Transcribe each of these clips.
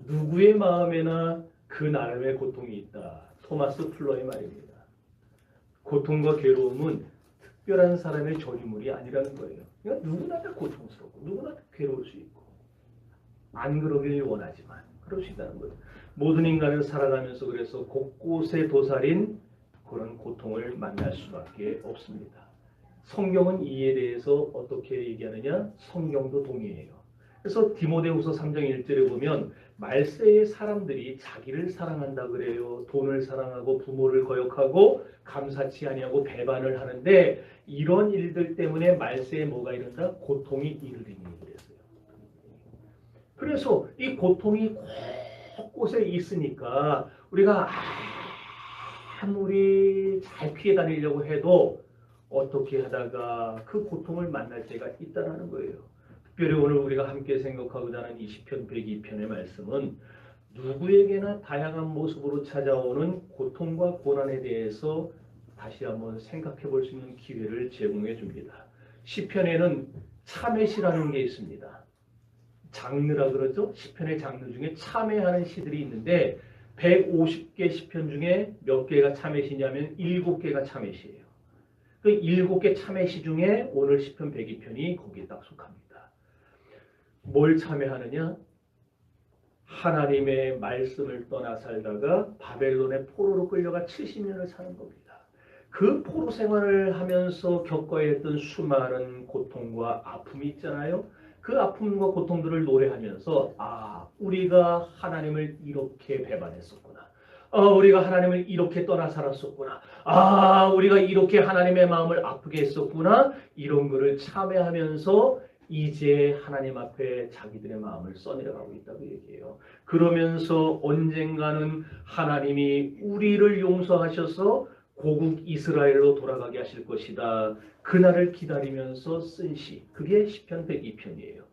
누구의 마음에나 그 나름의 고통이 있다. 토마스 플러의 말입니다. 고통과 괴로움은 특별한 사람의 저주물이 아니라는 거예요. 그러니까 누구나 다 고통스럽고 누구나 다 괴로울 수 있고 안 그러길 원하지만 그럴 수 있다는 거예요. 모든 인간을 살아가면서 그래서 곳곳에 도사린 그런 고통을 만날 수밖에 없습니다. 성경은 이에 대해서 어떻게 얘기하느냐? 성경도 동의해요. 그래서 디모데후서 3장 1절에 보면 말세의 사람들이 자기를 사랑한다 그래요. 돈을 사랑하고 부모를 거역하고 감사치 아니하고 배반을 하는데 이런 일들 때문에 말세에 뭐가 이른다? 고통이 이르리니 그랬어요. 그래서 이 고통이 곳곳에 있으니까 우리가 아무리 잘 피해 다니려고 해도 어떻게 하다가 그 고통을 만날 때가 있다는 거예요. 특별히 오늘 우리가 함께 생각하고자 하는 이 시편 102편의 말씀은 누구에게나 다양한 모습으로 찾아오는 고통과 고난에 대해서 다시 한번 생각해 볼 수 있는 기회를 제공해 줍니다. 시편에는 참회시라는 게 있습니다. 장르라 그러죠. 시편의 장르 중에 참회하는 시들이 있는데 150개 시편 중에 몇 개가 참회시냐면 7개가 참회시예요. 그 7개 참회시 중에 오늘 시편 102편이 거기에 딱 속합니다. 뭘 참회하느냐? 하나님의 말씀을 떠나 살다가 바벨론의 포로로 끌려가 70년을 사는 겁니다. 그 포로 생활을 하면서 겪어야 했던 수많은 고통과 아픔이 있잖아요. 그 아픔과 고통들을 노래하면서 우리가 하나님을 이렇게 배반했었구나. 우리가 하나님을 이렇게 떠나 살았었구나. 우리가 이렇게 하나님의 마음을 아프게 했었구나. 이런 거를 참회하면서 이제 하나님 앞에 자기들의 마음을 써내려가고 있다고 얘기해요. 그러면서 언젠가는 하나님이 우리를 용서하셔서 고국 이스라엘로 돌아가게 하실 것이다. 그날을 기다리면서 쓴 시, 그게 시편 102편이에요.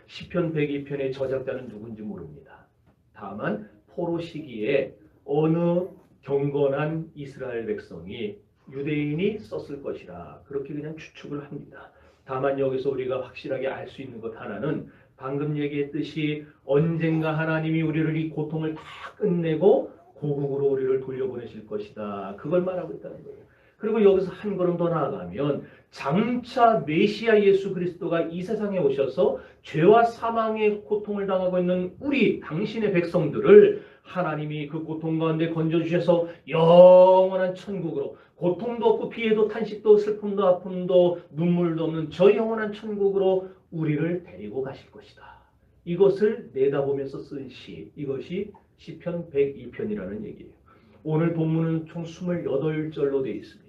시편 102편의 저작자는 누군지 모릅니다. 다만 포로 시기에 어느 경건한 이스라엘 백성이 유대인이 썼을 것이라 그렇게 그냥 추측을 합니다. 다만 여기서 우리가 확실하게 알 수 있는 것 하나는 방금 얘기했듯이 언젠가 하나님이 우리를 이 고통을 다 끝내고 고국으로 우리를 돌려보내실 것이다. 그걸 말하고 있다는 거예요. 그리고 여기서 한 걸음 더 나아가면 장차 메시아 예수 그리스도가 이 세상에 오셔서 죄와 사망의 고통을 당하고 있는 우리 당신의 백성들을 하나님이 그 고통 가운데 건져주셔서 영원한 천국으로 고통도 없고 피해도 탄식도 슬픔도 아픔도 눈물도 없는 저 영원한 천국으로 우리를 데리고 가실 것이다. 이것을 내다보면서 쓴 시, 이것이 시편 102편이라는 얘기예요. 오늘 본문은 총 28절로 되어 있습니다.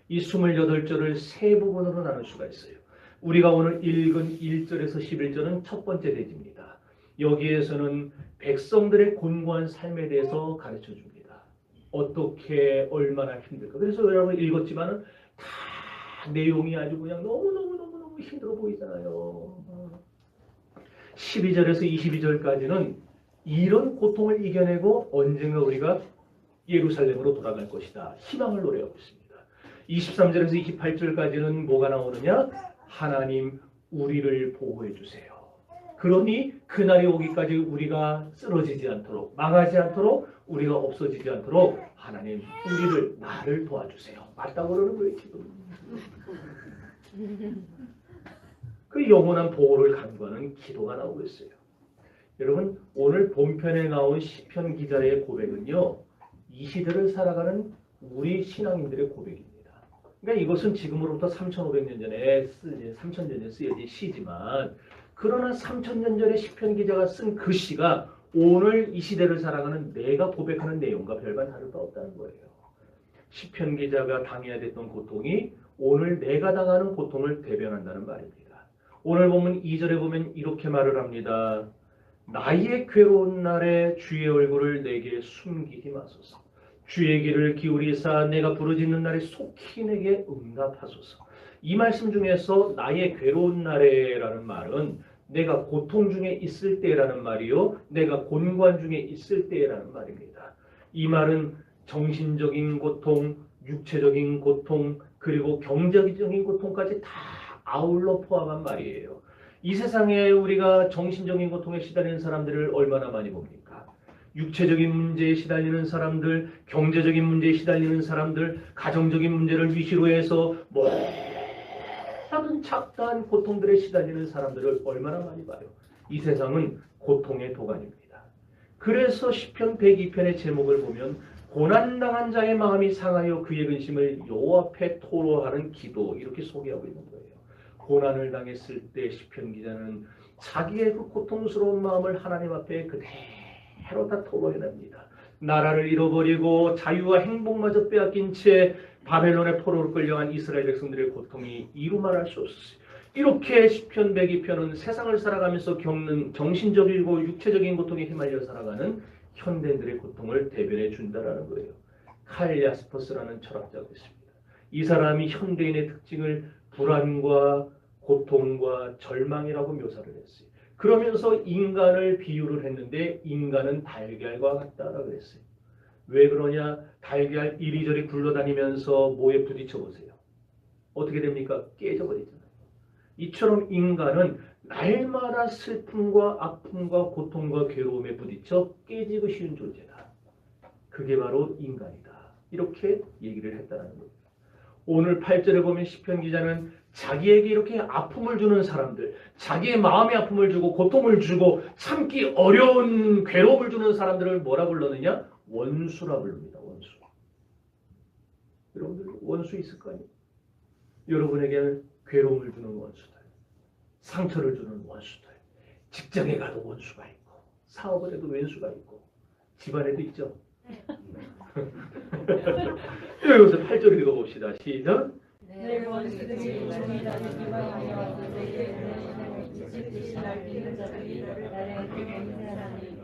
이 28절을 세 부분으로 나눌 수가 있어요. 우리가 오늘 읽은 1절에서 11절은 첫 번째 대지입니다. 여기에서는 백성들의 곤고한 삶에 대해서 가르쳐 줍니다. 어떻게 얼마나 힘들까. 그래서 여러분 읽었지만은 다 내용이 아주 그냥 너무 힘들어 보이잖아요. 12절에서 22절까지는 이런 고통을 이겨내고 언젠가 우리가 예루살렘으로 돌아갈 것이다. 희망을 노래하고 있습니다. 23절에서 28절까지는 뭐가 나오느냐? 하나님 우리를 보호해 주세요. 그러니 그날이 오기까지 우리가 쓰러지지 않도록 망하지 않도록 우리가 없어지지 않도록 하나님 우리를 나를 도와주세요. 맞다고 그러는 거예요 지금. 그 영원한 보호를 간구하는 기도가 나오고 있어요. 여러분 오늘 본편에 나온 시편 기자의 고백은요. 이 시대를 살아가는 우리 신앙인들의 고백입니다. 그러니까 이것은 지금으로부터 3,500년 전에 3,000년 전에 쓰여진 시지만 그러나 3,000년 전에 시편 기자가 쓴 그 시가 오늘 이 시대를 살아가는 내가 고백하는 내용과 별반 다를 바 없다는 거예요. 시편 기자가 당해야 됐던 고통이 오늘 내가 당하는 고통을 대변한다는 말입니다. 오늘 보면 2절에 보면 이렇게 말을 합니다. 나의 괴로운 날에 주의 얼굴을 내게 숨기지 마소서. 주의 귀를 기울이사 내가 부르짖는 날에 속히 내게 응답하소서. 이 말씀 중에서 나의 괴로운 날에라는 말은 내가 고통 중에 있을 때라는 말이요. 내가 곤고한 중에 있을 때라는 말입니다. 이 말은 정신적인 고통, 육체적인 고통, 그리고 경제적인 고통까지 다 아울러 포함한 말이에요. 이 세상에 우리가 정신적인 고통에 시달리는 사람들을 얼마나 많이 봅니까? 육체적인 문제에 시달리는 사람들, 경제적인 문제에 시달리는 사람들, 가정적인 문제를 위시로 해서 모든 작다한 고통들에 시달리는 사람들을 얼마나 많이 봐요. 이 세상은 고통의 도가니입니다. 그래서 시편 102편의 제목을 보면 고난당한 자의 마음이 상하여 그의 근심을 여호와 앞에 토로하는 기도, 이렇게 소개하고 있는 거예요. 고난을 당했을 때 시편 기자는 자기의 그 고통스러운 마음을 하나님 앞에 그대로 다 토로해냅니다. 나라를 잃어버리고 자유와 행복마저 빼앗긴 채 바벨론의 포로로 끌려간 이스라엘 백성들의 고통이 이루 말할 수 없었어요. 이렇게 시편 102편은 세상을 살아가면서 겪는 정신적이고 육체적인 고통에 휘말려 살아가는 현대인들의 고통을 대변해 준다라는 거예요. 칼 야스퍼스라는 철학자가 있습니다. 이 사람이 현대인의 특징을 불안과 고통과 절망이라고 묘사를 했어요. 그러면서 인간을 비유를 했는데 인간은 달걀과 같다라고 했어요. 왜 그러냐? 달걀 이리저리 굴러다니면서 뭐에 부딪혀 보세요. 어떻게 됩니까? 깨져버리잖아요. 이처럼 인간은 날마다 슬픔과 아픔과 고통과 괴로움에 부딪혀 깨지고 쉬운 존재다. 그게 바로 인간이다. 이렇게 얘기를 했다는 거예요. 오늘 8절에 보면 시편 기자는 자기에게 이렇게 아픔을 주는 사람들, 자기의 마음의 아픔을 주고 고통을 주고 참기 어려운 괴로움을 주는 사람들을 뭐라 불렀느냐? 원수라 부릅니다. 원수. 여러분들 원수 있을 거 아니에요? 여러분에게는 괴로움을 주는 원수들, 상처를 주는 원수들, 직장에 가도 원수가 있고 사업을 해도 왼수가 있고 집안에도 있죠. 여기서 8절 읽어봅시다. 시작. 내 원수들이 종이 다니기만 하여 너희에게 지식듯이 날뛰는 자들이 나를 맹세하니.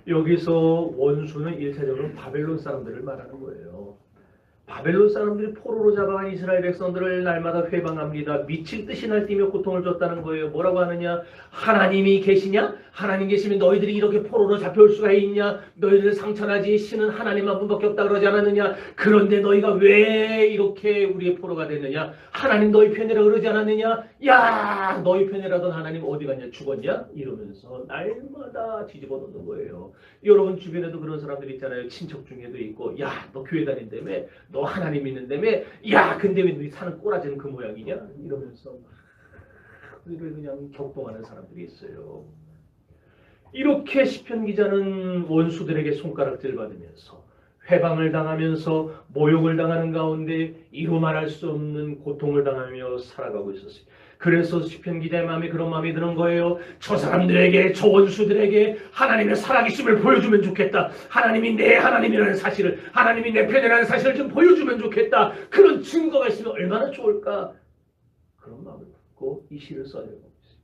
여기서 원수는 1차적으로 바벨론 사람들을 말하는 거예요. 바벨론 사람들이 포로로 잡아간 이스라엘 백성들을 날마다 회방합니다. 미칠 듯이 날뛰며 고통을 줬다는 거예요. 뭐라고 하느냐? 하나님이 계시냐? 하나님 계시면 너희들이 이렇게 포로로 잡혀올 수가 있냐? 너희들 상처나지 신은 하나님 한 분밖에 없다 그러지 않았느냐? 그런데 너희가 왜 이렇게 우리의 포로가 됐느냐? 하나님 너희 편이라 그러지 않았느냐? 야, 너희 편이라던 하나님 어디 갔냐? 죽었냐? 이러면서 날마다 뒤집어 놓는 거예요. 여러분 주변에도 그런 사람들 있잖아요. 친척 중에도 있고, 야, 너 교회 다닌다며? 너 하나님 믿는다며? 야, 근데 왜 너희 사는 꼬라지는 그 모양이냐? 이러면서 그냥 격동하는 사람들이 있어요. 이렇게 시편 기자는 원수들에게 손가락질 받으면서 회방을 당하면서 모욕을 당하는 가운데 이루 말할 수 없는 고통을 당하며 살아가고 있었어요. 그래서 시편 기자의 마음에 그런 마음이 드는 거예요. 저 사람들에게, 저 원수들에게 하나님의 살아계심을 보여주면 좋겠다. 하나님이 내 하나님이라는 사실을, 하나님이 내 편이라는 사실을 좀 보여주면 좋겠다. 그런 증거가 있으면 얼마나 좋을까. 그런 마음을 갖고 이 시를 써내고 있어요.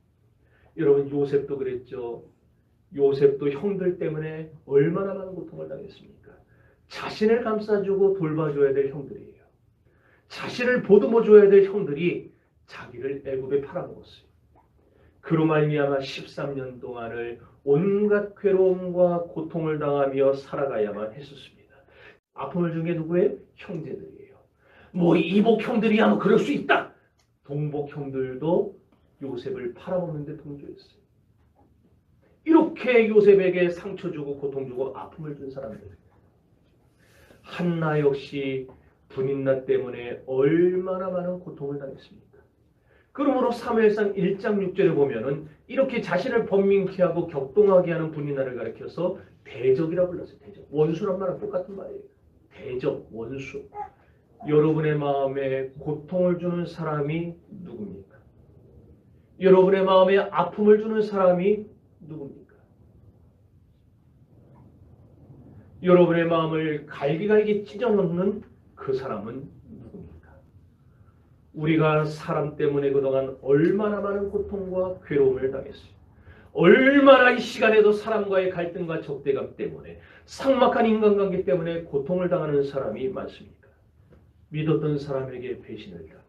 여러분 요셉도 그랬죠. 요셉도 형들 때문에 얼마나 많은 고통을 당했습니까? 자신을 감싸주고 돌봐줘야 될 형들이에요. 자신을 보듬어줘야 될 형들이 자기를 애굽에 팔아먹었어요. 그로 말미암아 13년 동안을 온갖 괴로움과 고통을 당하며 살아가야만 했었습니다. 아픔을 준 게 누구예요? 형제들이에요. 뭐 이복 형들이야 뭐 그럴 수 있다. 동복 형들도 요셉을 팔아먹는 데 동조했어요. 이렇게 요셉에게 상처 주고 고통 주고 아픔을 준 사람들. 한나 역시 분인나 때문에 얼마나 많은 고통을 당했습니까? 그러므로 사무엘상 1장 6절에 보면은 이렇게 자신을 번민케 하고 격동하게 하는 분인나를 가리켜서 대적이라 불렀어요. 대적. 원수란 말은 똑같은 말이에요. 대적, 원수. 여러분의 마음에 고통을 주는 사람이 누굽니까? 여러분의 마음에 아픔을 주는 사람이 누굽니까? 여러분의 마음을 갈기갈기 찢어놓는 그 사람은 누굽니까? 우리가 사람 때문에 그동안 얼마나 많은 고통과 괴로움을 당했어요. 얼마나 이 시간에도 사람과의 갈등과 적대감 때문에 삭막한 인간관계 때문에 고통을 당하는 사람이 많습니까? 믿었던 사람에게 배신을 당해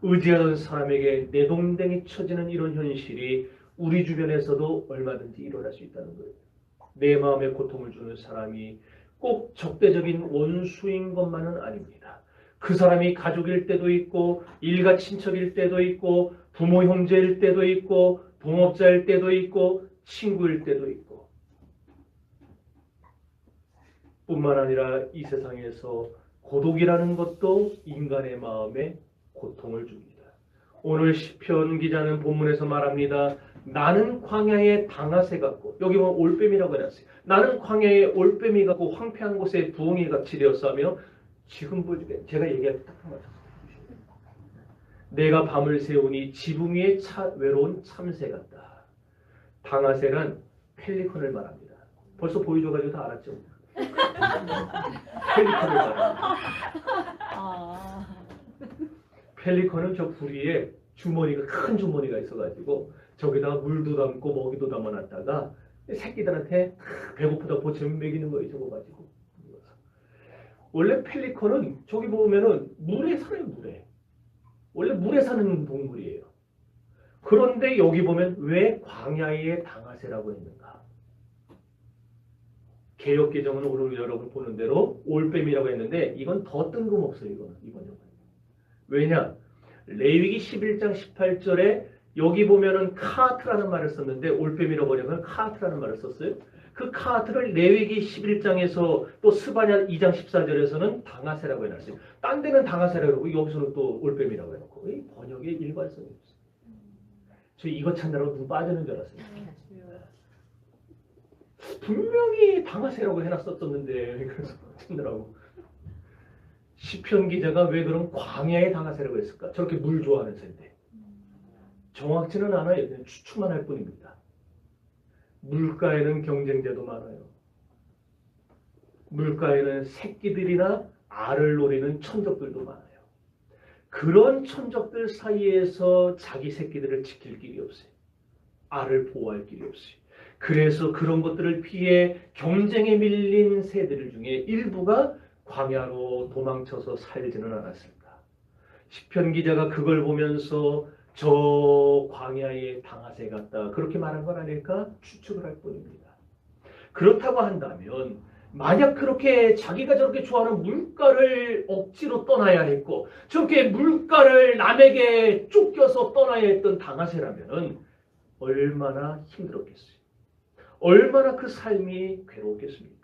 의지하던 사람에게 내동댕이 쳐지는 이런 현실이 우리 주변에서도 얼마든지 일어날 수 있다는 거예요. 내 마음에 고통을 주는 사람이 꼭 적대적인 원수인 것만은 아닙니다. 그 사람이 가족일 때도 있고 일가 친척일 때도 있고 부모 형제일 때도 있고 동업자일 때도 있고 친구일 때도 있고 뿐만 아니라 이 세상에서 고독이라는 것도 인간의 마음에 고통을 줍니다. 오늘 시편 기자는 본문에서 말합니다. 나는 광야의 당아새 같고 여기 보면 올빼미라고 해놨어요. 나는 광야의 올빼미 같고 황폐한 곳에 부엉이 같이 되었어 하며 지금 제가 얘기할 때 딱 한 번 내가 밤을 새우니 지붕 위에 외로운 참새 같다. 당아새란 펠리컨을 말합니다. 벌써 보여줘가지고 다 알았죠? 펠리컨을 말합니다. 펠리컨은 저 부리에 주머니가 큰 주머니가 있어가지고 저기다가 물도 담고 먹이도 담아놨다가 새끼들한테 배고프다 보채면 먹이는 거예요. 저거 가지고. 원래 펠리컨은 저기 보면은 물에 살아요. 물에. 원래 물에 사는 동물이에요. 그런데 여기 보면 왜 광야의 당아새라고 했는가? 개역개정은 오늘 여러분 보는 대로 올빼미라고 했는데 이건 더 뜬금없어요. 이건. 왜냐? 레위기 11장 18절에 여기 보면은 카트라는 말을 썼는데 올빼미라고 하려면 카트라는 말을 썼어요. 그 카트를 레위기 11장에서 또 스바냐 2장 14절에서는 당아새라고 해놨어요. 딴 데는 당아새라고 그러고 여기서는 또 올빼미라고 해놓고 이 번역에 일관성이 없어요. 저 이거 찾느라고 눈 빠지는 줄 알았어요. 분명히 당아새라고 해놨었는데 그래서 찾느라고. 시편 기자가 왜 그런 광야의 당아새라고 했을까? 저렇게 물 좋아하는 새인데. 정확치는 않아요. 그냥 추측만 할 뿐입니다. 물가에는 경쟁자도 많아요. 물가에는 새끼들이나 알을 노리는 천적들도 많아요. 그런 천적들 사이에서 자기 새끼들을 지킬 길이 없어요. 알을 보호할 길이 없어요. 그래서 그런 것들을 피해 경쟁에 밀린 새들 중에 일부가 광야로 도망쳐서 살지는 않았을까. 시편 기자가 그걸 보면서 저 광야의 당아새 같다 그렇게 말한 건 아닐까 추측을 할 뿐입니다. 그렇다고 한다면 만약 그렇게 자기가 저렇게 좋아하는 물가를 억지로 떠나야 했고 저렇게 물가를 남에게 쫓겨서 떠나야 했던 당아새라면 얼마나 힘들었겠어요. 얼마나 그 삶이 괴로웠겠습니까?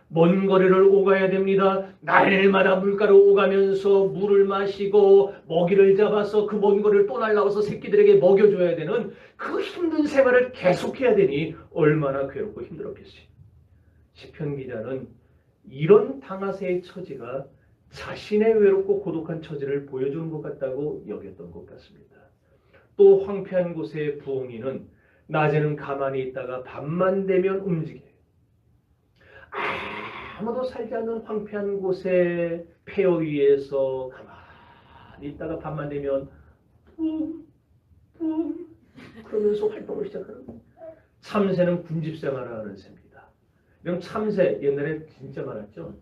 먼 거리를 오가야 됩니다. 날마다 물가를 오가면서 물을 마시고 먹이를 잡아서 그 먼 거리를 또 날아와서 새끼들에게 먹여줘야 되는 그 힘든 생활을 계속해야 되니 얼마나 괴롭고 힘들었겠어요. 시편 기자는 이런 당아새의 처지가 자신의 외롭고 고독한 처지를 보여주는 것 같다고 여겼던 것 같습니다. 또 황폐한 곳의 부엉이는 낮에는 가만히 있다가 밤만 되면 움직여요. 아무도 살지 않는 황폐한 곳에 폐허 위에서 가만히 있다가 밤만 되면 뿡 그러면서 활동을 시작하는 거예요. 참새는 군집 생활을 하는 새입니다. 이런 참새 옛날에 진짜 많았죠.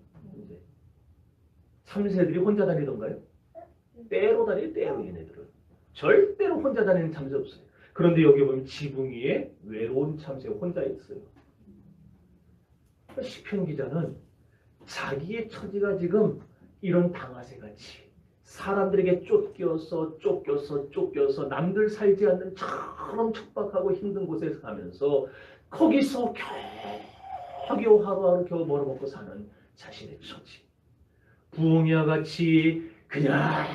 참새들이 혼자 다니던가요? 떼로 다녀요. 떼로 얘네들은. 절대로 혼자 다니는 참새 없어요. 그런데 여기 보면 지붕 위에 외로운 참새가 혼자 있어요. 시편 기자는 자기의 처지가 지금 이런 당아새같이 사람들에게 쫓겨서 남들 살지 않는 처럼 척박하고 힘든 곳에서 가면서 거기서 겨우 하루하루 겨우 벌어먹고 사는 자신의 처지. 부엉이와 같이 그냥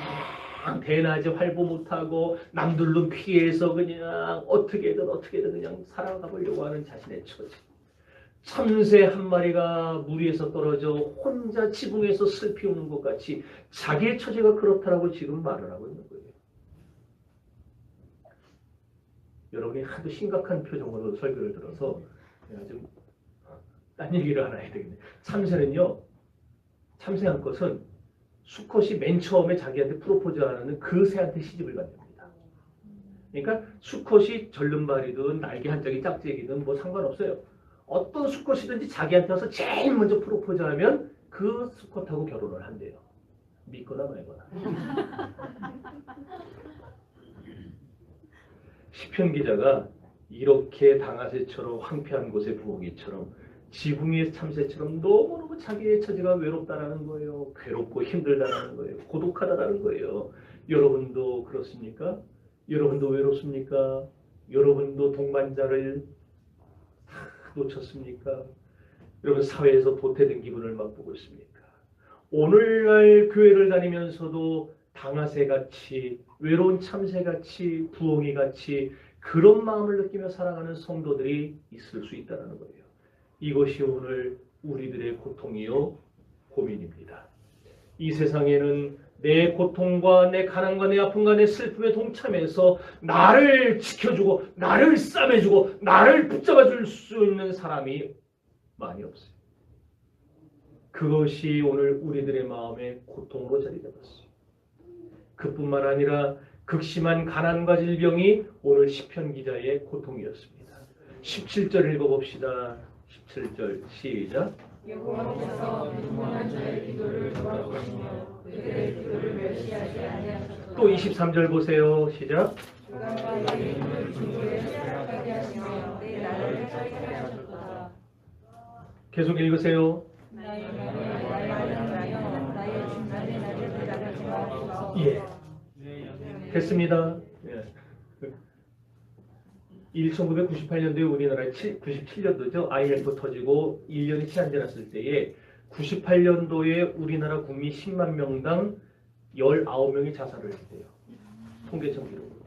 대낮에 활보 못하고 남들 눈 피해서 그냥 어떻게든 그냥 살아가 보려고 하는 자신의 처지. 참새 한 마리가 물 위에서 떨어져 혼자 지붕에서 슬피 우는 것 같이 자기의 처지가 그렇다라고 지금 말을 하고 있는 거예요. 여러분이 하도 심각한 표정으로 설교를 들어서 내가 좀 딴 얘기를 하나 해야 되겠네. 참새는요. 참새한 것은 수컷이 맨 처음에 자기한테 프로포즈하는 그 새한테 시집을 간답니다. 그러니까 수컷이 절름발이든 날개 한 짝이 짝짝이든 뭐 상관없어요. 어떤 수컷이든지 자기한테 와서 제일 먼저 프로포즈하면 그 수컷하고 결혼을 한대요. 믿거나 말거나. 시편 기자가 이렇게 당아새처럼 황폐한 곳의 부엉이처럼 지붕 위의 참새처럼 너무너무 자기의 처지가 외롭다라는 거예요. 괴롭고 힘들다라는 거예요. 고독하다라는 거예요. 여러분도 그렇습니까? 여러분도 외롭습니까? 여러분도 동반자를 놓쳤습니까? 여러분 사회에서 도태된 기분을 맛보고 있습니까? 오늘날 교회를 다니면서도 당아새같이 외로운 참새같이 부엉이같이 그런 마음을 느끼며 살아가는 성도들이 있을 수 있다는 거예요. 이것이 오늘 우리들의 고통이요 고민입니다. 이 세상에는 내 고통과 내 가난과 내 아픔과 내 슬픔에 동참해서 나를 지켜주고 나를 싸매주고 나를 붙잡아줄 수 있는 사람이 많이 없어요. 그것이 오늘 우리들의 마음의 고통으로 자리잡았어요. 그뿐만 아니라 극심한 가난과 질병이 오늘 시편 기자의 고통이었습니다. 17절 읽어봅시다. 17절 시작. 여호와께서 빈곤한 자의 기도를 돌아보시며 그들의 기도를 멸시하지 아니하셨도다. 또 23절 보세요. 시작. 주간과 여인을 중국에 생각하게 하시며 내 나라를 짜게 하셨도다. 계속 읽으세요. 나의 중간에 나를 대답하지 마옵소서. 예. 됐습니다. 예. 1998년도에 우리나라에 97년도죠. IMF 터지고 1년이 채 안 지났을 때에 98년도에 우리나라 국민 10만 명당 19명이 자살을 했대요. 통계청 기록으로.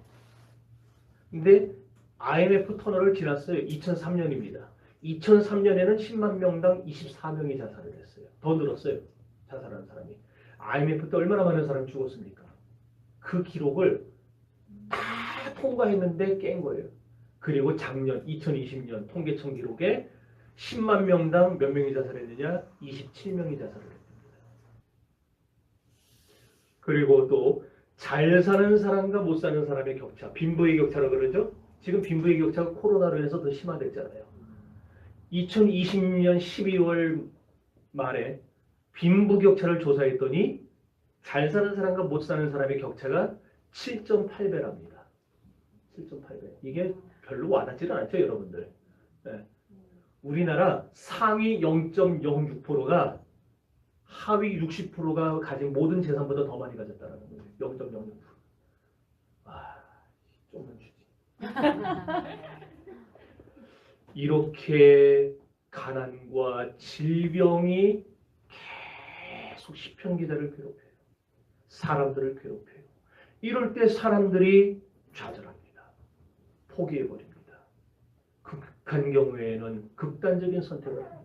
근데 IMF 터널을 지났어요. 2003년입니다. 2003년에는 10만 명당 24명이 자살을 했어요. 더 늘었어요. 자살한 사람이. IMF 때 얼마나 많은 사람이 죽었습니까? 그 기록을 다 통과했는데 깬 거예요. 그리고 작년 2020년 통계청 기록에 10만 명당 몇 명이 자살했느냐? 27명이 자살을 했습니다. 그리고 또 잘 사는 사람과 못 사는 사람의 격차, 빈부의 격차라고 그러죠? 지금 빈부의 격차가 코로나로 인해서 더 심화됐잖아요. 2020년 12월 말에 빈부 격차를 조사했더니 잘 사는 사람과 못 사는 사람의 격차가 7.8배랍니다. 7.8배. 이게 별로 와닿지는 않죠, 여러분들. 네. 우리나라 상위 0.06%가 하위 60%가 가진 모든 재산보다 더 많이 가졌다는 거예요. 0.06%. 아, 좀만 주지. 이렇게 가난과 질병이 계속 시편 기자를 괴롭혀요. 사람들을 괴롭혀요. 이럴 때 사람들이 좌절합니다. 포기해버립니다. 극한 경우에는 극단적인 선택을 합니다.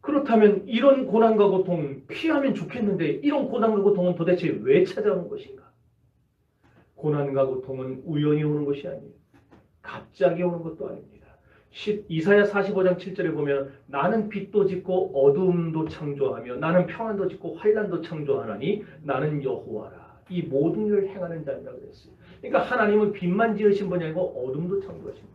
그렇다면 이런 고난과 고통 피하면 좋겠는데 이런 고난과 고통은 도대체 왜 찾아오는 것인가? 고난과 고통은 우연히 오는 것이 아니에요. 갑자기 오는 것도 아닙니다. 이사야 45장 7절에 보면 나는 빛도 짓고 어둠도 창조하며 나는 평안도 짓고 환난도 창조하나니 나는 여호와라. 이 모든 일을 행하는 자니라 그랬어요. 그러니까 하나님은 빛만 지으신 분이 아니고 어둠도 창조하신 분.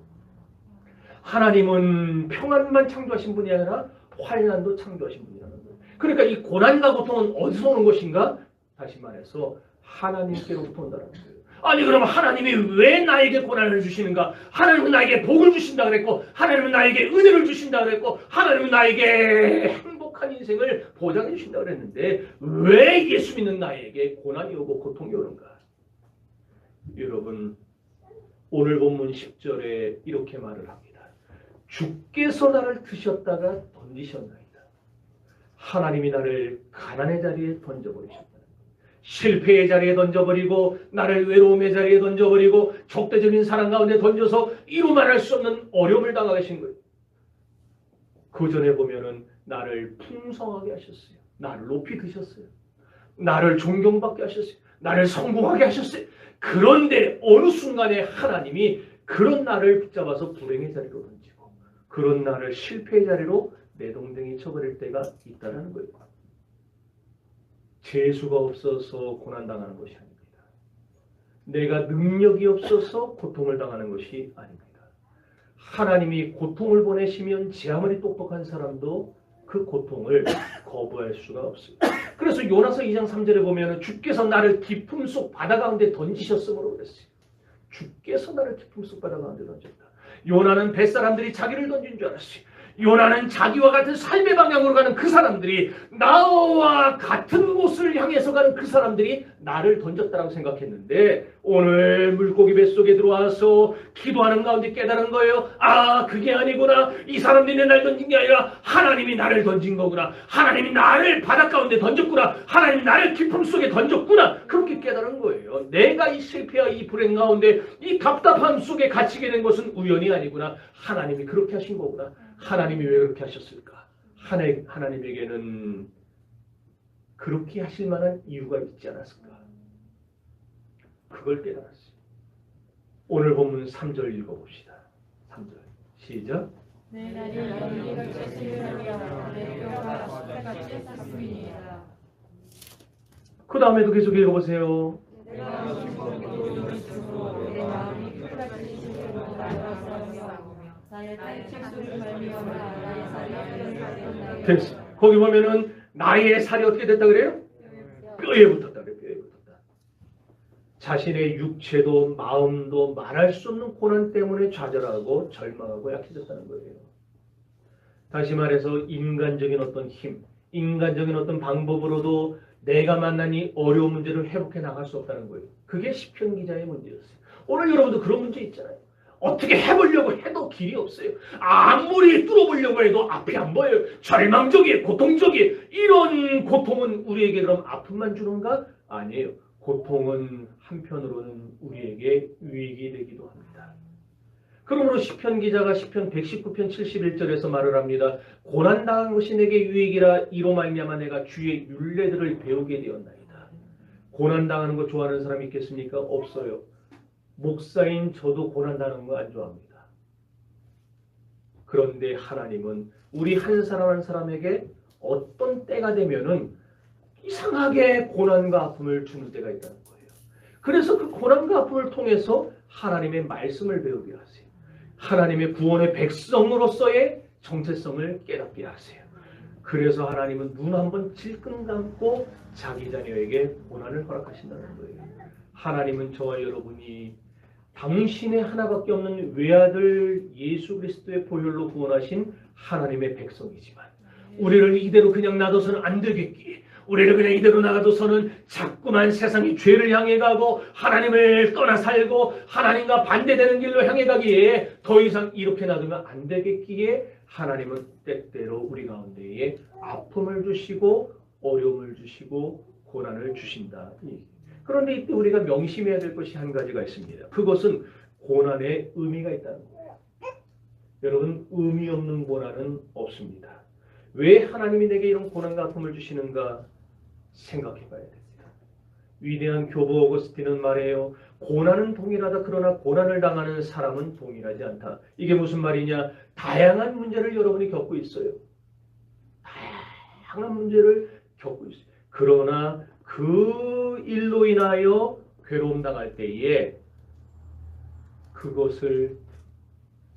하나님은 평안만 창조하신 분이 아니라 환난도 창조하신 분이라는 거예요. 그러니까 이 고난과 고통은 어디서 오는 것인가? 다시 말해서 하나님께로부터 온다는 거예요. 아니 그러면 하나님이 왜 나에게 고난을 주시는가? 하나님은 나에게 복을 주신다 그랬고 하나님은 나에게 은혜를 주신다 그랬고 하나님은 나에게 행복한 인생을 보장해 주신다 그랬는데 왜 예수 믿는 나에게 고난이 오고 고통이 오는가? 여러분 오늘 본문 10절에 이렇게 말을 합니다. 주께서 나를 드셨다가 던지셨나이다. 하나님이 나를 가난의 자리에 던져버리셨다. 실패의 자리에 던져버리고 나를 외로움의 자리에 던져버리고 적대적인 사랑 가운데 던져서 이루 말할 수 없는 어려움을 당하게 하신 거예요. 그 전에 보면은 나를 풍성하게 하셨어요. 나를 높이 드셨어요. 나를 존경받게 하셨어요. 나를 성공하게 하셨어요. 그런데 어느 순간에 하나님이 그런 나를 붙잡아서 불행의 자리로 던지고 그런 나를 실패의 자리로 내동댕이 쳐버릴 때가 있다는 거예요. 재수가 없어서 고난당하는 것이 아닙니다. 내가 능력이 없어서 고통을 당하는 것이 아닙니다. 하나님이 고통을 보내시면 제 아무리 똑똑한 사람도 그 고통을 거부할 수가 없습니다. 그래서 요나서 2장 3절에 보면 주께서 나를 깊음 속 바다 가운데 던지셨으므로 그랬어요. 주께서 나를 깊음 속 바다 가운데 던졌다. 요나는 뱃사람들이 자기를 던진 줄 알았어요. 요나는 자기와 같은 삶의 방향으로 가는 그 사람들이, 나와 같은 곳을 향해서 가는 그 사람들이 나를 던졌다라고 생각했는데, 오늘 물고기 뱃속에 들어와서 기도하는 가운데 깨달은 거예요. 아, 그게 아니구나. 이 사람들이 날 던진 게 아니라 하나님이 나를 던진 거구나. 하나님이 나를 바닷 가운데 던졌구나. 하나님이 나를 깊음 속에 던졌구나. 그렇게 깨달은 거예요. 내가 이 실패와 이 불행 가운데 이 답답함 속에 갇히게 된 것은 우연이 아니구나. 하나님이 그렇게 하신 거구나. 하나님이 왜 그렇게 하셨을까? 하나님에게는 그렇게 하실 만한 이유가 있지 않았을까? 그걸 깨달았어요. 오늘 본문 3절 읽어봅시다. 3절 시작. 내 날이 연기같이 시들하며 내 뼈가 숯같이 탔습니다. 그 다음에도 계속 읽어보세요. 내가 죽고 죽고 내 마음이 풀같이 시들고 날아서며 나의 칠수를 갈미하며 나의 살이 뼈에 됐어. 거기 보면은 나의 살이 어떻게 됐다 그래요? 뼈에 붙었다 그래요. 뼈에 붙었다. 자신의 육체도 마음도 말할 수 없는 고난 때문에 좌절하고 절망하고 약해졌다는 거예요. 다시 말해서 인간적인 어떤 힘, 인간적인 어떤 방법으로도 내가 만난 이 어려운 문제를 회복해 나갈 수 없다는 거예요. 그게 시편 기자의 문제였어요. 오늘 여러분도 그런 문제 있잖아요. 어떻게 해보려고 해도 길이 없어요. 아무리 뚫어보려고 해도 앞이 안 보여요. 절망적이에요. 고통적이에요. 이런 고통은 우리에게 그럼 아픔만 주는가? 아니에요. 고통은 한편으로는 우리에게 유익이 되기도 합니다. 그러므로 시편 기자가 시편 119편 71절에서 말을 합니다. 고난당한 것이 내게 유익이라 이로 말미암아 내가 주의 율례들을 배우게 되었나이다. 고난당하는 거 좋아하는 사람 있겠습니까? 없어요. 목사인 저도 고난당하는 거 안 좋아합니다. 그런데 하나님은 우리 한 사람 한 사람에게 어떤 때가 되면은 이상하게 고난과 아픔을 주는 때가 있다는 거예요. 그래서 그 고난과 아픔을 통해서 하나님의 말씀을 배우게 하세요. 하나님의 구원의 백성으로서의 정체성을 깨닫게 하세요. 그래서 하나님은 눈 한번 질끈 감고 자기 자녀에게 고난을 허락하신다는 거예요. 하나님은 저와 여러분이 당신의 하나밖에 없는 외아들 예수 그리스도의 보혈로 구원하신 하나님의 백성이지만 우리를 이대로 그냥 놔둬서는 안 되겠기에, 우리를 그냥 이대로 놔둬서는 자꾸만 세상의 죄를 향해 가고 하나님을 떠나 살고 하나님과 반대되는 길로 향해 가기에 더 이상 이렇게 놔두면 안 되겠기에 하나님은 때때로 우리 가운데에 아픔을 주시고 어려움을 주시고 고난을 주신다. 그런데 이때 우리가 명심해야 될 것이 한 가지가 있습니다. 그것은 고난에 의미가 있다는 거예요. 여러분, 의미 없는 고난은 없습니다. 왜 하나님이 내게 이런 고난과 아픔을 주시는가 생각해 봐야 됩니다. 위대한 교부 어거스틴은 말해요. 고난은 동일하다. 그러나 고난을 당하는 사람은 동일하지 않다. 이게 무슨 말이냐? 다양한 문제를 여러분이 겪고 있어요. 다양한 문제를 겪고 있어요. 그러나 그 일로 인하여 괴로움 당할 때에 그것을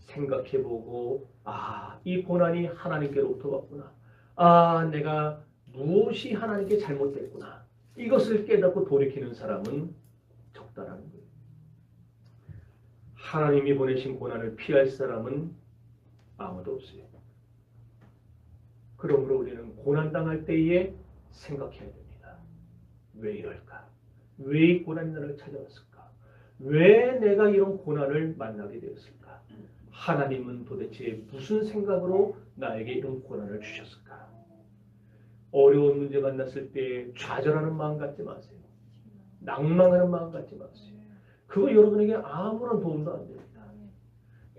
생각해보고, 아, 이 고난이 하나님께로부터 왔구나. 아, 내가 무엇이 하나님께 잘못됐구나. 이것을 깨닫고 돌이키는 사람은 적다라는 거예요. 하나님이 보내신 고난을 피할 사람은 아무도 없어요. 그러므로 우리는 고난당할 때에 생각해야 됩니다. 왜 이럴까? 왜 이 고난이 나를 찾아왔을까? 왜 내가 이런 고난을 만나게 되었을까? 하나님은 도대체 무슨 생각으로 나에게 이런 고난을 주셨을까? 어려운 문제 만났을 때 좌절하는 마음 갖지 마세요. 낭망하는 마음 갖지 마세요. 그거 여러분에게 아무런 도움도 안 됩니다.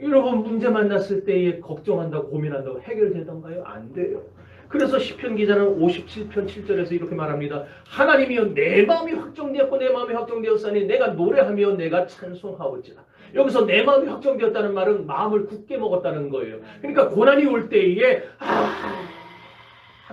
여러분 문제 만났을 때에 걱정한다고 고민한다고 해결되던가요? 안 돼요. 그래서 시편 기자는 57편 7절에서 이렇게 말합니다. 하나님이여 내 마음이 확정되었고 내 마음이 확정되었으니 내가 노래하며 내가 찬송하오지라. 여기서 내 마음이 확정되었다는 말은 마음을 굳게 먹었다는 거예요. 그러니까 고난이 올 때에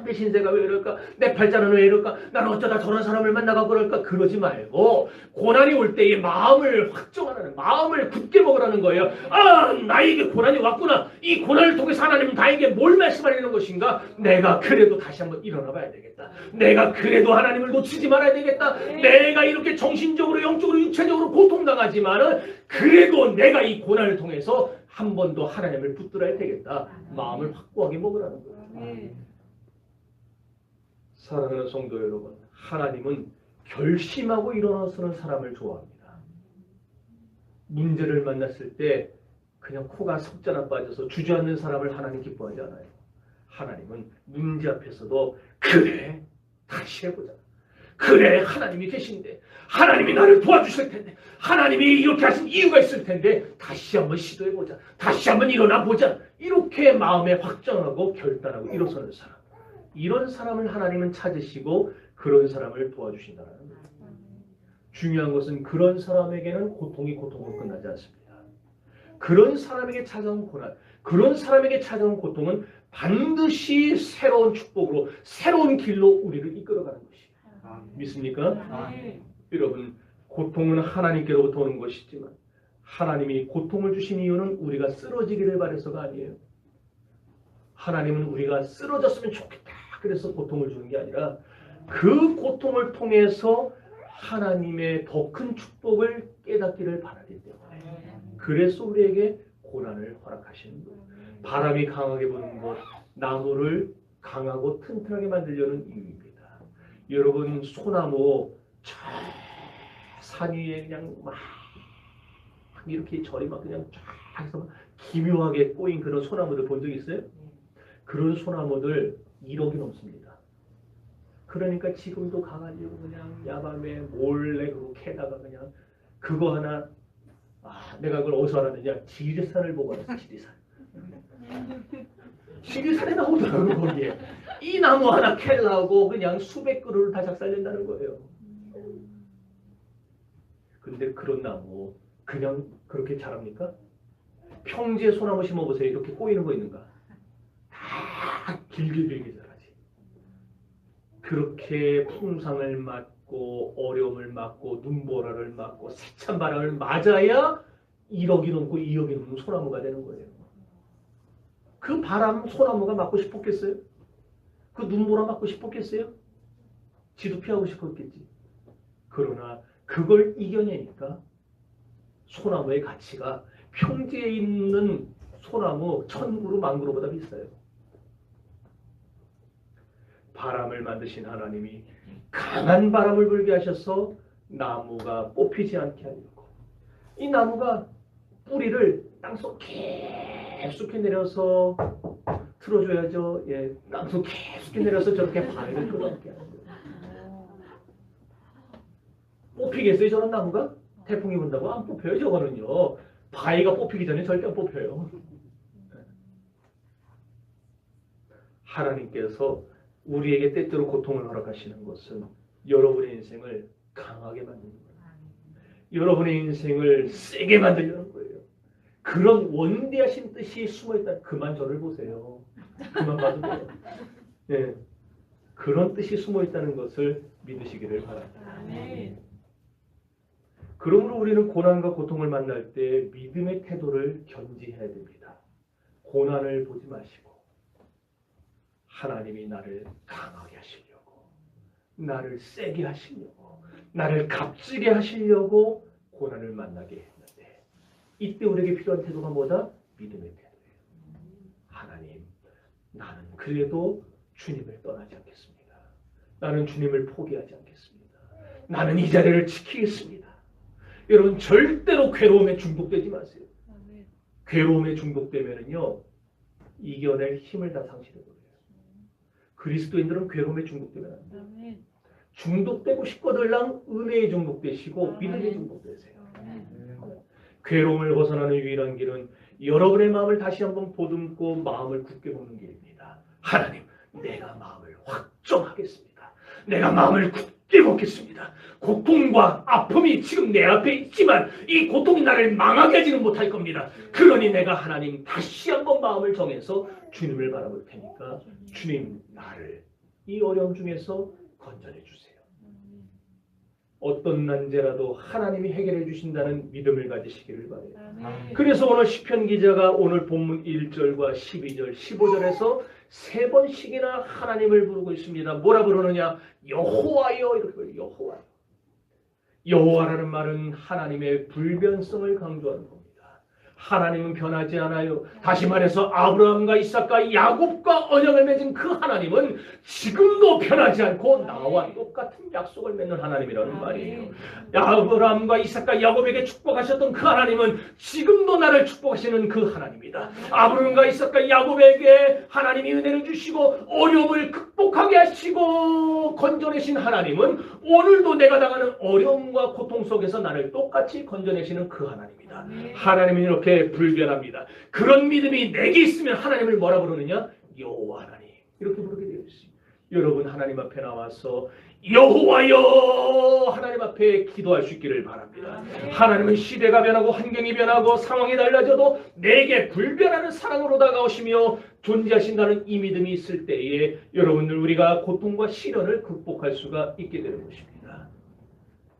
내 신세가 왜 이럴까? 내 팔자는 왜 이럴까? 나는 어쩌다 저런 사람을 만나고 그럴까? 그러지 말고 고난이 올 때에 마음을 확정하라는, 마음을 굳게 먹으라는 거예요. 아, 나에게 고난이 왔구나. 이 고난을 통해서 하나님은 나에게 뭘 말씀하려는 것인가? 내가 그래도 다시 한번 일어나 봐야 되겠다. 내가 그래도 하나님을 놓치지 말아야 되겠다. 내가 이렇게 정신적으로 영적으로 육체적으로 고통당하지만은 그래도 내가 이 고난을 통해서 한 번 더 하나님을 붙들어야 되겠다. 마음을 확고하게 먹으라는 거예요. 아멘. 사랑하는 성도 여러분, 하나님은 결심하고 일어나서는 사람을 좋아합니다. 문제를 만났을 때 그냥 코가 석자나 빠져서 주저앉는 사람을 하나님 기뻐하지 않아요. 하나님은 문제 앞에서도 그래, 다시 해보자. 그래, 하나님이 계신데, 하나님이 나를 도와주실 텐데, 하나님이 이렇게 하신 이유가 있을 텐데, 다시 한번 시도해보자. 다시 한번 일어나보자. 이렇게 마음에 확정하고 결단하고 일어서는 사람. 이런 사람을 하나님은 찾으시고 그런 사람을 도와주신다는 거예요. 중요한 것은 그런 사람에게는 고통이 고통으로 끝나지 않습니다. 그런 사람에게 찾아온 고난, 그런 사람에게 찾아온 고통은 반드시 새로운 축복으로 새로운 길로 우리를 이끌어가는 것이에요. 믿습니까? 여러분, 고통은 하나님께로부터 오는 것이지만 하나님이 고통을 주신 이유는 우리가 쓰러지기를 바라서가 아니에요. 하나님은 우리가 쓰러졌으면 좋겠다 그래서 고통을 주는 게 아니라 그 고통을 통해서 하나님의 더 큰 축복을 깨닫기를 바라기 때문에 그래서 우리에게 고난을 허락하시는 거예요. 바람이 강하게 부는 것, 나무를 강하고 튼튼하게 만들려는 이유입니다. 여러분, 소나무 저 산 위에 그냥 막 이렇게 절이 막 그냥 쫙 해서 막 기묘하게 꼬인 그런 소나무들 본 적 있어요? 그런 소나무들 1억이 넘습니다. 그러니까 지금도 가가지고 그냥 야밤에 몰래 그거 캐다가 그냥 그거 하나, 내가 그걸 어디서 알았느냐? 지리산을 보고 알았어. 지리산. 지리산에 나오더라고요. 거기에 이 나무 하나 캐려고 그냥 수백 그루를 다 작살낸다는 거예요. 근데 그런 나무 그냥 그렇게 자랍니까? 평지에 소나무 심어보세요. 이렇게 꼬이는 거 있는가? 다 길게 자라지. 그렇게 풍상을 맞고 어려움을 맞고 눈보라를 맞고 세찬 바람을 맞아야 1억이 넘고 2억이 넘는 소나무가 되는 거예요. 그 바람 소나무가 맞고 싶었겠어요? 그 눈보라 맞고 싶었겠어요? 지도 피하고 싶었겠지. 그러나 그걸 이겨내니까 소나무의 가치가 평지에 있는 소나무 1000그루 10,000그루보다 비싸요. 바람을 만드신 하나님이 강한 바람을 불게 하셔서 나무가 뽑히지 않게 하려고 이 나무가 뿌리를 땅속 깊숙이 내려서 틀어줘야죠. 예, 땅속 깊숙이 내려서 저렇게 바위를 끌어안게 하는 거예요. 뽑히겠어요 저런 나무가? 태풍이 분다고 안 뽑혀요. 저거는요. 바위가 뽑히기 전에 절대 안 뽑혀요. 하나님께서 우리에게 때때로 고통을 허락하시는 것은 여러분의 인생을 강하게 만드는 거예요. 여러분의 인생을 세게 만들려는 거예요. 그런 원대하신 뜻이 숨어있다. 그만 저를 보세요. 그만 봐도 돼요. 네. 그런 뜻이 숨어있다는 것을 믿으시기를 바랍니다. 그러므로 우리는 고난과 고통을 만날 때 믿음의 태도를 견지해야 됩니다. 고난을 보지 마시고 하나님이 나를 강하게 하시려고, 나를 세게 하시려고, 나를 값지게 하시려고 고난을 만나게 했는데 이때 우리에게 필요한 태도가 뭐다? 믿음의 태도예요. 하나님, 나는 그래도 주님을 떠나지 않겠습니다. 나는 주님을 포기하지 않겠습니다. 나는 이 자리를 지키겠습니다. 여러분 절대로 괴로움에 중독되지 마세요. 괴로움에 중독되면은요 이겨낼 힘을 다 상실해버려요. 그리스도인들은 괴로움에 중독되면 안 돼요. 중독되고 싶거들랑 은혜에 중독되시고 믿음에 중독되세요. 괴로움을 벗어나는 유일한 길은 여러분의 마음을 다시 한번 보듬고 마음을 굳게 먹는 길입니다. 하나님, 내가 마음을 확정하겠습니다. 내가 마음을 굳게 먹겠습니다. 고통과 아픔이 지금 내 앞에 있지만 이 고통이 나를 망하게 하지는 못할 겁니다. 그러니 내가 하나님 다시 한번 마음을 정해서 주님을 바라볼 테니까 주님 나를 이 어려움 중에서 건져내 주세요. 어떤 난제라도 하나님이 해결해 주신다는 믿음을 가지시기를 바라요. 그래서 오늘 시편 기자가 오늘 본문 1절과 12절, 15절에서 3번씩이나 하나님을 부르고 있습니다. 뭐라 부르느냐? 여호와여 이렇게 불러요. 여호와. 여호와라는 말은 하나님의 불변성을 강조하는 겁니다. 하나님은 변하지 않아요. 다시 말해서 아브라함과 이삭과 야곱과 언약을 맺은 그 하나님은 지금도 변하지 않고 나와 똑같은 약속을 맺는 하나님이라는 말이에요. 아브라함과 이삭과 야곱에게 축복하셨던 그 하나님은 지금도 나를 축복하시는 그 하나님이다. 아브라함과 이삭과 야곱에게 하나님이 은혜를 주시고 어려움을 극복하게 하시고 건져내신 하나님은 오늘도 내가 당하는 어려움과 고통 속에서 나를 똑같이 건져내시는 그 하나님이다. 하나님은 이렇게 불변합니다. 그런 믿음이 내게 있으면 하나님을 뭐라 부르느냐? 여호와 하나님. 이렇게 부르게 되어 있습니다. 여러분 하나님 앞에 나와서 여호와여 하나님 앞에 기도할 수 있기를 바랍니다. 하나님은 시대가 변하고 환경이 변하고 상황이 달라져도 내게 불변하는 사랑으로 다가오시며 존재하신다는 이 믿음이 있을 때에 여러분들 우리가 고통과 시련을 극복할 수가 있게 되는 것입니다.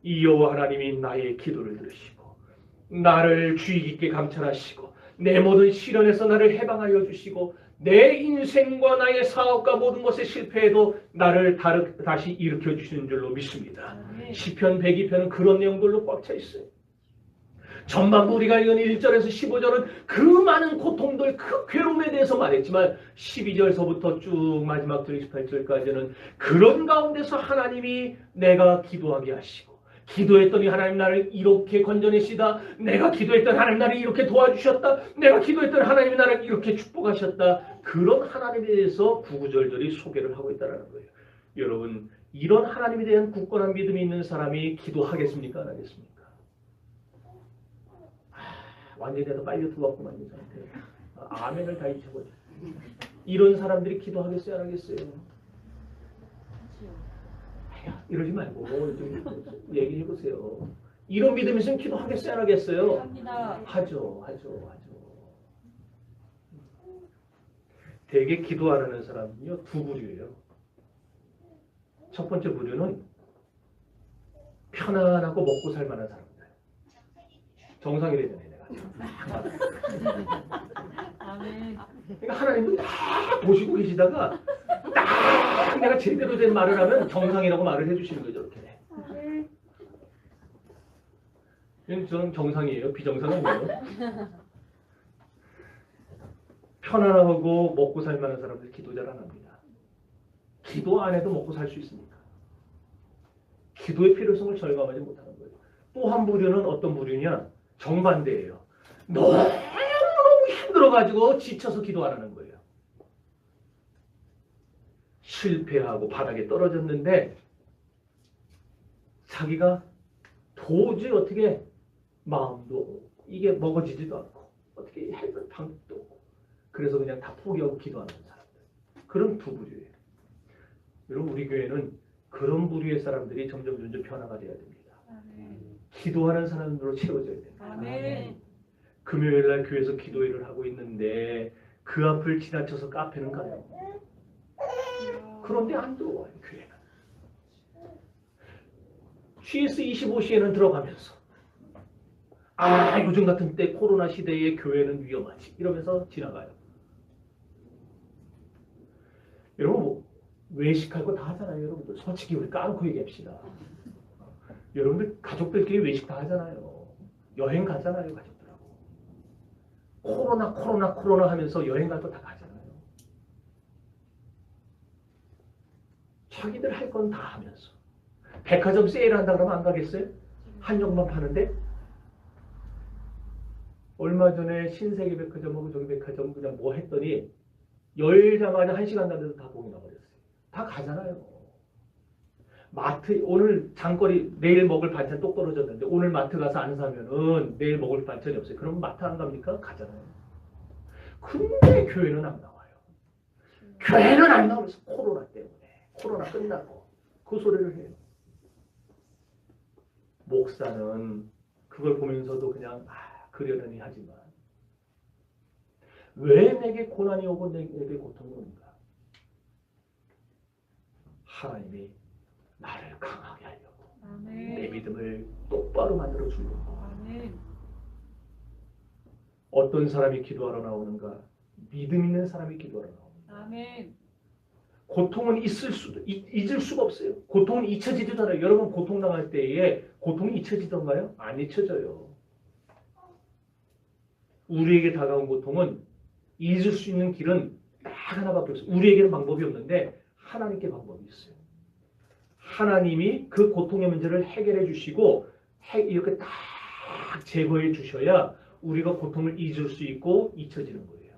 이 여호와 하나님이 나의 기도를 들으시고 나를 주의 깊게 감찰하시고 내 모든 시련에서 나를 해방하여 주시고 내 인생과 나의 사업과 모든 것에 실패해도 나를 다시 일으켜 주시는 줄로 믿습니다. 시편 102편은 그런 내용들로 꽉 차 있어요. 전반부 우리가 읽은 1절에서 15절은 그 많은 고통들, 그 괴로움에 대해서 말했지만 12절서부터 쭉 마지막 절 28절까지는 그런 가운데서 하나님이 내가 기도하게 하시고 기도했더니 하나님 나를 이렇게 건져내시다. 내가 기도했던 하나님 나를 이렇게 도와주셨다. 내가 기도했던 하나님이 나를 이렇게 축복하셨다. 그런 하나님에 대해서 구구절절히 소개를 하고 있다는 거예요. 여러분 이런 하나님에 대한 굳건한 믿음이 있는 사람이 기도하겠습니까? 안 하겠습니까? 완전히 내가 빨리 들어왔구만 이 상태. 아멘을 다 잊혀버려. 이런 사람들이 기도하겠어요? 안 하겠어요? 이러지 말고 좀 얘기해보세요. 이런 믿음이 있으면 기도하겠어요? 안 하겠어요? 합니다. 하죠. 대개 기도 안 하는 사람은요 두 부류예요. 첫 번째 부류는 편안하고 먹고 살만한 사람들. 정상이 되잖아요. 아멘. 그러니까 하나님도 딱 보시고 계시다가 딱 내가 제대로 된 말을 하면 정상이라고 말을 해주시는 거죠. 이렇게. 저는 정상이에요. 비정상은 뭐예요? 편안하고 먹고 살만한 사람들 기도 잘 안 합니다. 기도 안 해도 먹고 살 수 있습니까? 기도의 필요성을 절감하지 못하는 거예요. 또 한 부류는 어떤 부류냐? 정반대예요. 너무 힘들어가지고 지쳐서 기도 안 하는 거예요. 실패하고 바닥에 떨어졌는데 자기가 도저히 어떻게 마음도 이게 먹어지지도 않고 어떻게 해볼 방법도 없고 그래서 그냥 다 포기하고 기도하는 사람들. 그런 두 부류예요. 여러분 우리 교회는 그런 부류의 사람들이 점점 변화가 돼야 됩니다. 기도하는 사람들로 채워져야 됩니다. 아멘. 금요일날 교회에서 기도회를 하고 있는데 그 앞을 지나쳐서 카페는 가요. 그런데 안 들어와요. 교회는. GS25시에는 들어가면서 요즘 같은 때 코로나 시대에 교회는 위험하지 이러면서 지나가요. 여러분 뭐 외식할 거 다 하잖아요. 여러분들 솔직히 우리 까놓고 얘기합시다. 여러분들 가족들끼리 외식 다 하잖아요. 여행 가잖아요. 가족들하고. 코로나 하면서 여행 갈 거 다 가잖아요. 자기들 할 건 다 하면서. 백화점 세일한다 그러면 안 가겠어요? 한정만 파는데? 얼마 전에 신세계 백화점하고 저기 백화점 그냥 뭐 했더니 열자마자 1시간 남겨서 다 봉이 나버렸어요. 다 가잖아요. 마트 오늘 장거리 내일 먹을 반찬 똑 떨어졌는데 오늘 마트 가서 안 사면은 내일 먹을 반찬이 없어요. 그러면 마트 안 갑니까? 가잖아요. 근데 교회는 안 나와요. 교회는 안 나오면서 코로나 때문에 코로나 끝나고 그 소리를 해요. 목사는 그걸 보면서도 그냥 그러려니 하지만 왜 내게 고난이 오고 내게 고통이 오는가? 하나님이 나를 강하게 하려고 아멘. 내 믿음을 똑바로 만들어 주려고. 아멘. 어떤 사람이 기도하러 나오는가? 믿음 있는 사람이 기도하러 나옵니다. 아멘. 고통은 잊을 수가 없어요. 고통은 잊혀지지도 않아요. 여러분 고통 당할 때에 고통이 잊혀지던가요? 안 잊혀져요. 우리에게 다가온 고통은 잊을 수 있는 길은 딱 하나밖에 없어요. 우리에게는 방법이 없는데 하나님께 방법이 있어요. 하나님이 그 고통의 문제를 해결해 주시고 이렇게 딱 제거해 주셔야 우리가 고통을 잊을 수 있고 잊혀지는 거예요.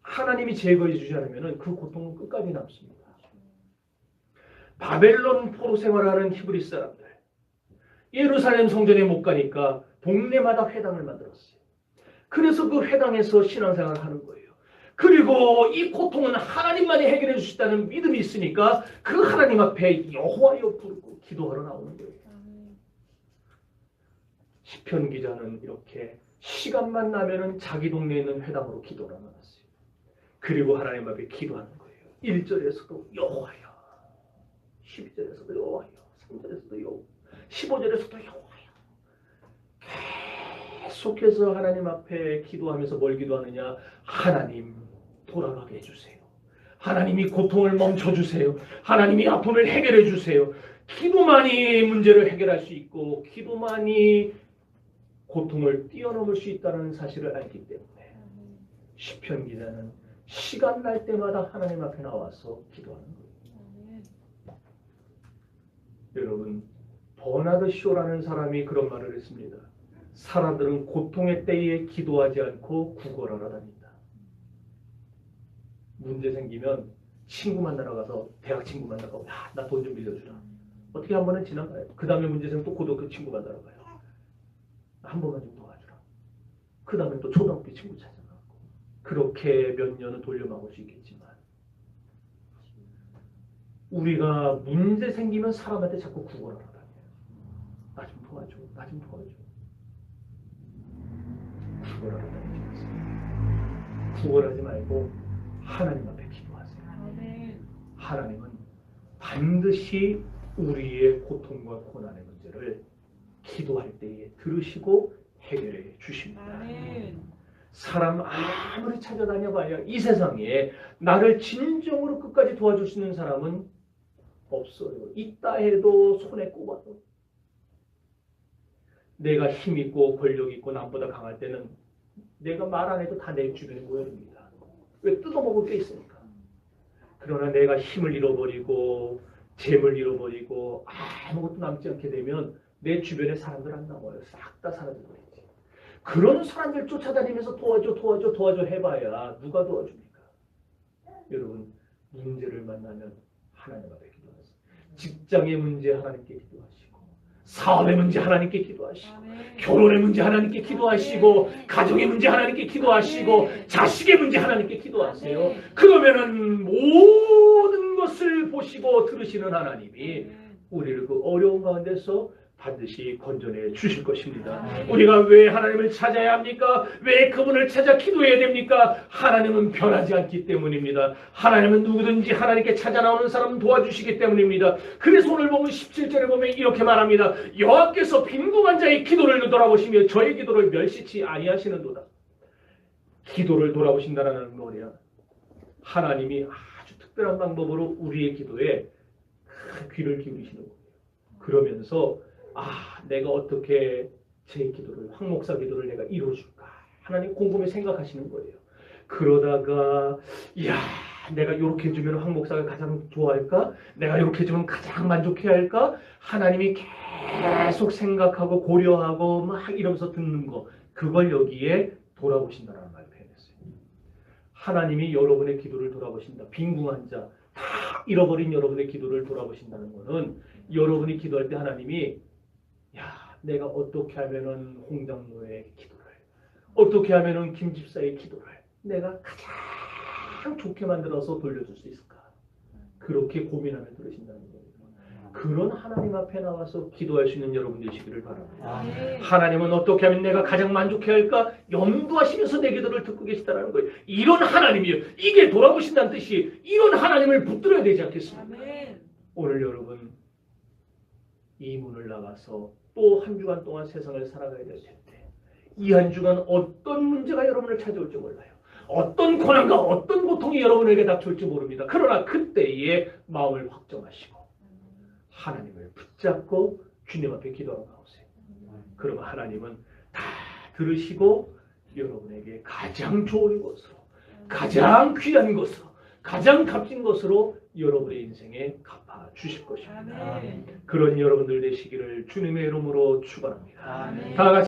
하나님이 제거해 주지 않으면 그 고통은 끝까지 남습니다. 바벨론 포로 생활하는 히브리 사람들, 예루살렘 성전에 못 가니까 동네마다 회당을 만들었어요. 그래서 그 회당에서 신앙생활을 하는 거예요. 그리고 이 고통은 하나님만이 해결해 주시다는 믿음이 있으니까 그 하나님 앞에 여호와여 부르고 기도하러 나오는 거예요. 시편 기자는 이렇게 시간만 나면은 자기 동네에 있는 회당으로 기도를 나갔어요. 그리고 하나님 앞에 기도하는 거예요. 1절에서도 여호와여, 12절에서도 여호와여, 3절에서도 여호와여, 15절에서도 여호와여. 계속해서 하나님 앞에 기도하면서 뭘 기도하느냐? 하나님 돌아가게 해주세요. 하나님이 고통을 멈춰주세요. 하나님이 아픔을 해결해 주세요. 기도만이 문제를 해결할 수 있고 기도만이 고통을 뛰어넘을 수 있다는 사실을 알기 때문에 시편 기자는 시간 날 때마다 하나님 앞에 나와서 기도하는 거예요. 여러분, 버나드 쇼라는 사람이 그런 말을 했습니다. 사람들은 고통의 때에 기도하지 않고 구걸하러 다닌다. 문제 생기면 친구 만나러 가서 대학 친구 만나러 가고 나 돈 좀 빌려주라. 어떻게 한 번은 지나가요. 그 다음에 문제 생기면 또 고등학교 친구 만나러 가요. 한 번만 좀 도와주라. 그 다음에 또 초등학교 친구 찾아가고 그렇게 몇 년은 돌려막을 수 있겠지만 우리가 문제 생기면 사람한테 자꾸 구걸하러 다녀요. 나 좀 도와줘. 나 좀 도와줘. 구걸하러 다니지 마세요. 구걸하지 말고 하나님 앞에 기도하세요. 하나님은 반드시 우리의 고통과 고난의 문제를 기도할 때에 들으시고 해결해 주십니다. 사람 아무리 찾아다녀봐야 이 세상에 나를 진정으로 끝까지 도와줄 수 있는 사람은 없어요. 있다 해도 손에 꼽아도. 내가 힘 있고 권력 있고 남보다 강할 때는 내가 말 안 해도 다 내 주변에 모여듭니다. 왜? 뜯어먹을 게 있으니까. 그러나 내가 힘을 잃어버리고 재물 잃어버리고 아무것도 남지 않게 되면 내 주변에 사람들 안 남아요. 싹 다 사라져버리지. 그런 사람들 쫓아다니면서 도와줘 해봐야 누가 도와줍니까? 여러분, 문제를 만나면 하나님 앞에 기도하세요. 직장의 문제 하나님께 기도하시고 사업의 문제 하나님께 기도하시고 결혼의 문제 하나님께 기도하시고 가정의 문제 하나님께 기도하시고 자식의 문제 하나님께 기도하세요. 그러면은 모든 것을 보시고 들으시는 하나님이 우리를 그 어려운 가운데서 반드시 건져내 주실 것입니다. 우리가 왜 하나님을 찾아야 합니까? 왜 그분을 찾아 기도해야 됩니까? 하나님은 변하지 않기 때문입니다. 하나님은 누구든지 하나님께 찾아 나오는 사람은 도와주시기 때문입니다. 그래서 오늘 보면 17절에 보면 이렇게 말합니다. 여호와께서 빈궁한 자의 기도를 돌아보시며 저의 기도를 멸시치 아니하시는도다. 기도를 돌아보신다는 건 뭐냐? 하나님이 아주 특별한 방법으로 우리의 기도에 귀를 기울이시는 거예요. 그러면서 내가 어떻게 제 기도를, 황 목사 기도를 내가 이루어줄까? 하나님 곰곰이 생각하시는 거예요. 그러다가 내가 이렇게 해주면 황 목사가 가장 좋아할까? 내가 이렇게 해주면 가장 만족해야 할까? 하나님이 계속 생각하고 고려하고 막 이러면서 듣는 거, 그걸 여기에 돌아보신다는 말을 표현했어요. 하나님이 여러분의 기도를 돌아보신다. 빈궁한 자, 다 잃어버린 여러분의 기도를 돌아보신다는 것은 여러분이 기도할 때 하나님이 내가 어떻게 하면은 홍 장로의 기도를, 어떻게 하면은 김 집사의 기도를 내가 가장 좋게 만들어서 돌려줄 수 있을까? 그렇게 고민하며 들으신다는 거예요. 그런 하나님 앞에 나와서 기도할 수 있는 여러분 되시기를 바랍니다. 하나님은 어떻게 하면 내가 가장 만족해야 할까? 염두하시면서 내 기도를 듣고 계시다는 거예요. 이런 하나님이요. 이게 돌아보신다는 뜻이 이런 하나님을 붙들어야 되지 않겠습니까? 오늘 여러분 이 문을 나가서 또 한 주간 동안 세상을 살아가야 될 텐데 이 한 주간 어떤 문제가 여러분을 찾아올지 몰라요. 어떤 고난과 어떤 고통이 여러분에게 닥쳐올지 모릅니다. 그러나 그때에 마음을 확정하시고 하나님을 붙잡고 주님 앞에 기도하러 나오세요. 그러면 하나님은 다 들으시고 여러분에게 가장 좋은 것으로, 가장 귀한 것으로, 가장 값진 것으로 여러분의 인생에 갚아 주실 것입니다. 아멘. 그런 여러분들 되시기를 주님의 이름으로 축원합니다. 아멘. 다 같이